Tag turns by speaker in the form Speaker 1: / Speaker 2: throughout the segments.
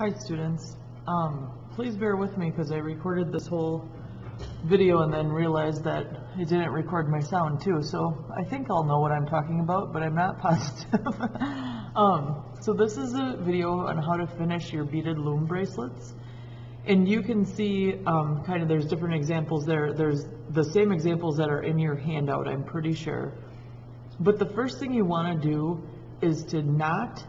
Speaker 1: Hi students. Please bear with me because I recorded this whole video and then realized that it didn't record my sound too, so I think I'll know what I'm talking about, but I'm not positive. So this is a video on how to finish your beaded loom bracelets. And you can see kind of there's different examples there. There's the same examples that are in your handout, I'm pretty sure. But the first thing you want to do is to knot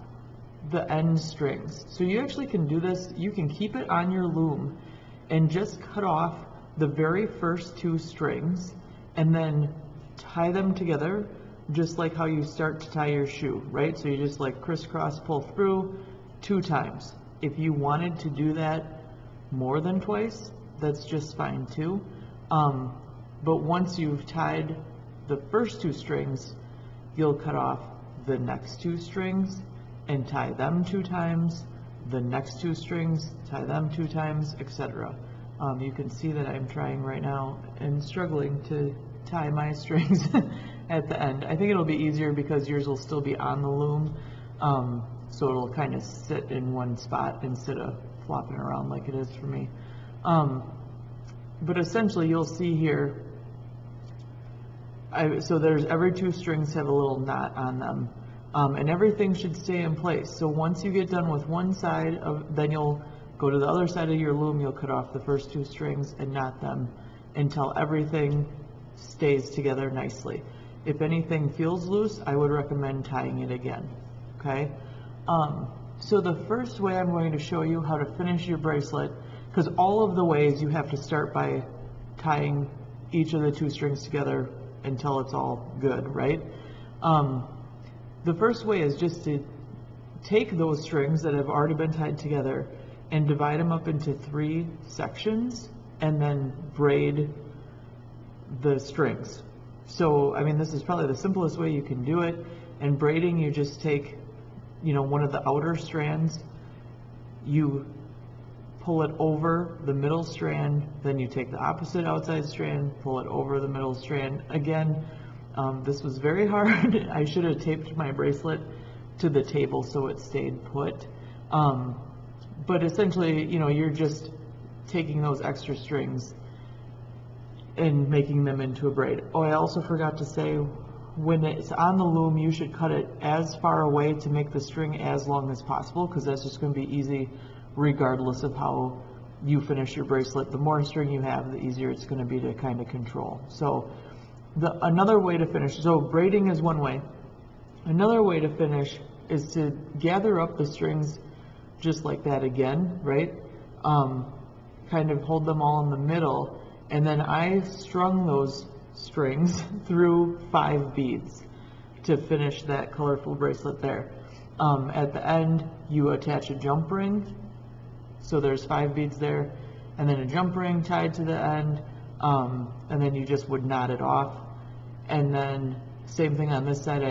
Speaker 1: the end strings. So you actually can do this, you can keep it on your loom and just cut off the very first two strings and then tie them together just like how you start to tie your shoe, right? So you just like crisscross pull through 2 times. If you wanted to do that more than twice, that's just fine too. But once you've tied the first 2 strings, you'll cut off the next 2 strings and tie them 2 times, the next 2 strings, tie them 2 times, etc. You can see that I'm trying right now and struggling to tie my strings at the end. I think it'll be easier because yours will still be on the loom, so it'll kind of sit in one spot instead of flopping around like it is for me. But essentially you'll see here, so there's every 2 strings have a little knot on them. And everything should stay in place. So once you get done with one side, then you'll go to the other side of your loom, you'll cut off the first 2 strings and knot them until everything stays together nicely. If anything feels loose, I would recommend tying it again, okay? So the first way I'm going to show you how to finish your bracelet, because all of the ways you have to start by tying each of the 2 strings together until it's all good, right? The first way is just to take those strings that have already been tied together and divide them up into 3 sections and then braid the strings. So, I mean, this is probably the simplest way you can do it. And braiding, you just take, one of the outer strands, you pull it over the middle strand, then you take the opposite outside strand, pull it over the middle strand. Again, this was very hard. I should have taped my bracelet to the table so it stayed put. But essentially, you're just taking those extra strings and making them into a braid. Oh, I also forgot to say, when it's on the loom, you should cut it as far away to make the string as long as possible, because that's just going to be easy regardless of how you finish your bracelet. The more string you have, the easier it's going to be to kind of control. So another way to finish, so braiding is one way. Another way to finish is to gather up the strings just like that again, right? Kind of hold them all in the middle, and then I strung those strings through 5 beads to finish that colorful bracelet there. At the end, you attach a jump ring, so there's 5 beads there, and then a jump ring tied to the end, and then you just would knot it off. And then same thing on this side,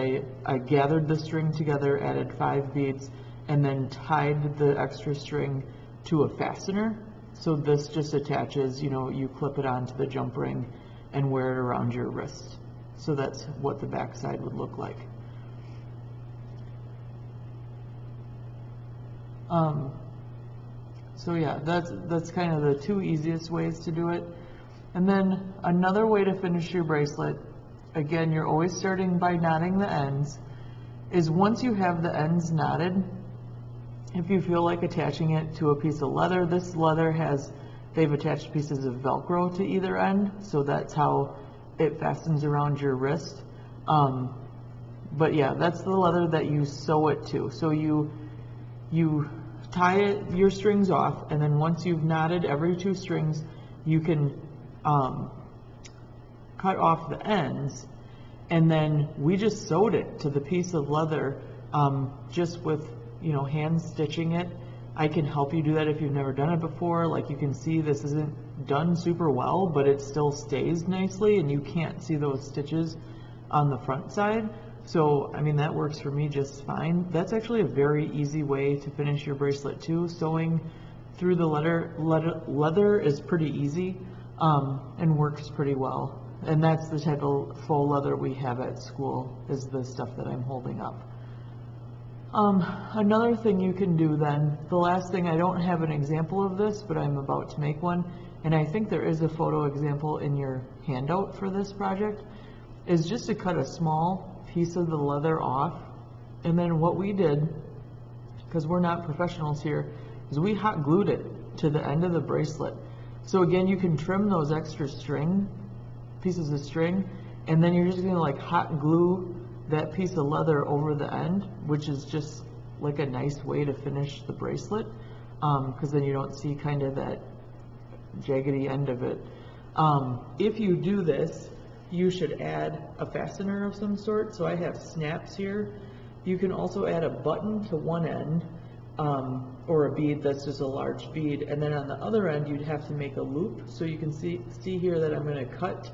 Speaker 1: I gathered the string together, added 5 beads, and then tied the extra string to a fastener. So this just attaches, you clip it onto the jump ring and wear it around your wrist. So that's what the back side would look like. So yeah, that's kind of the 2 easiest ways to do it. And then another way to finish your bracelet, again, you're always starting by knotting the ends, is once you have the ends knotted, if you feel like attaching it to a piece of leather, this leather they've attached pieces of Velcro to either end, so that's how it fastens around your wrist. But yeah, that's the leather that you sew it to. So you tie your strings off, and then once you've knotted every 2 strings, you can cut off the ends, and then we just sewed it to the piece of leather just with hand stitching it. I can help you do that if you've never done it before. Like you can see, this isn't done super well, but it still stays nicely, and you can't see those stitches on the front side. So I mean, that works for me just fine. That's actually a very easy way to finish your bracelet too. Sewing through the leather is pretty easy and works pretty well. And that's the type of faux leather we have at school, is the stuff that I'm holding up. Another thing you can do then, the last thing, I don't have an example of this, but I'm about to make one, and I think there is a photo example in your handout for this project, is just to cut a small piece of the leather off. And then what we did, because we're not professionals here, is we hot glued it to the end of the bracelet. So again, you can trim those extra pieces of string, and then you're just gonna like hot glue that piece of leather over the end, which is just like a nice way to finish the bracelet, because then you don't see kind of that jaggedy end of it. If you do this, you should add a fastener of some sort. So I have snaps here. You can also add a button to one end, or a bead that's just a large bead, and then on the other end you'd have to make a loop. So you can see here that I'm going to cut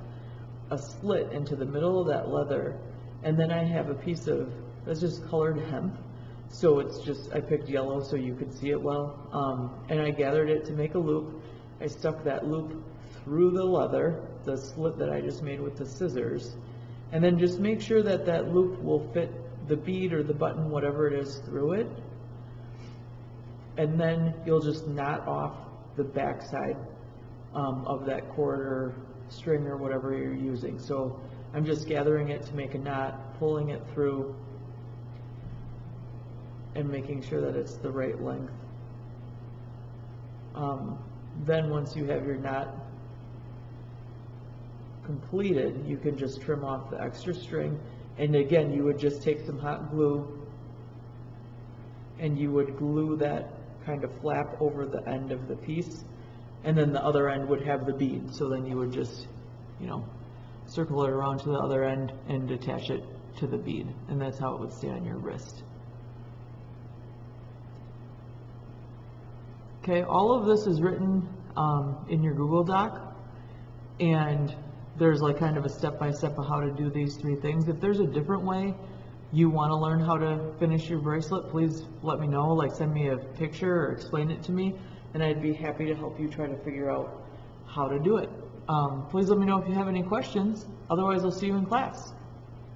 Speaker 1: a slit into the middle of that leather, and then I have a piece of, that's just colored hemp, so it's just, I picked yellow so you could see it well, and I gathered it to make a loop. I stuck that loop through the leather, the slit that I just made with the scissors, and then just make sure that that loop will fit the bead or the button, whatever it is, through it. And then you'll just knot off the back side of that cord or string or whatever you're using. So I'm just gathering it to make a knot, pulling it through, and making sure that it's the right length. Then once you have your knot completed, you can just trim off the extra string. And again, you would just take some hot glue and you would glue that kind of flap over the end of the piece, and then the other end would have the bead. So then you would just, circle it around to the other end and attach it to the bead, and that's how it would stay on your wrist. Okay, all of this is written in your Google Doc, and there's like kind of a step-by-step of how to do these three things. If there's a different way you want to learn how to finish your bracelet, please let me know, like send me a picture or explain it to me, and I'd be happy to help you try to figure out how to do it. Please let me know if you have any questions. Otherwise, I'll see you in class.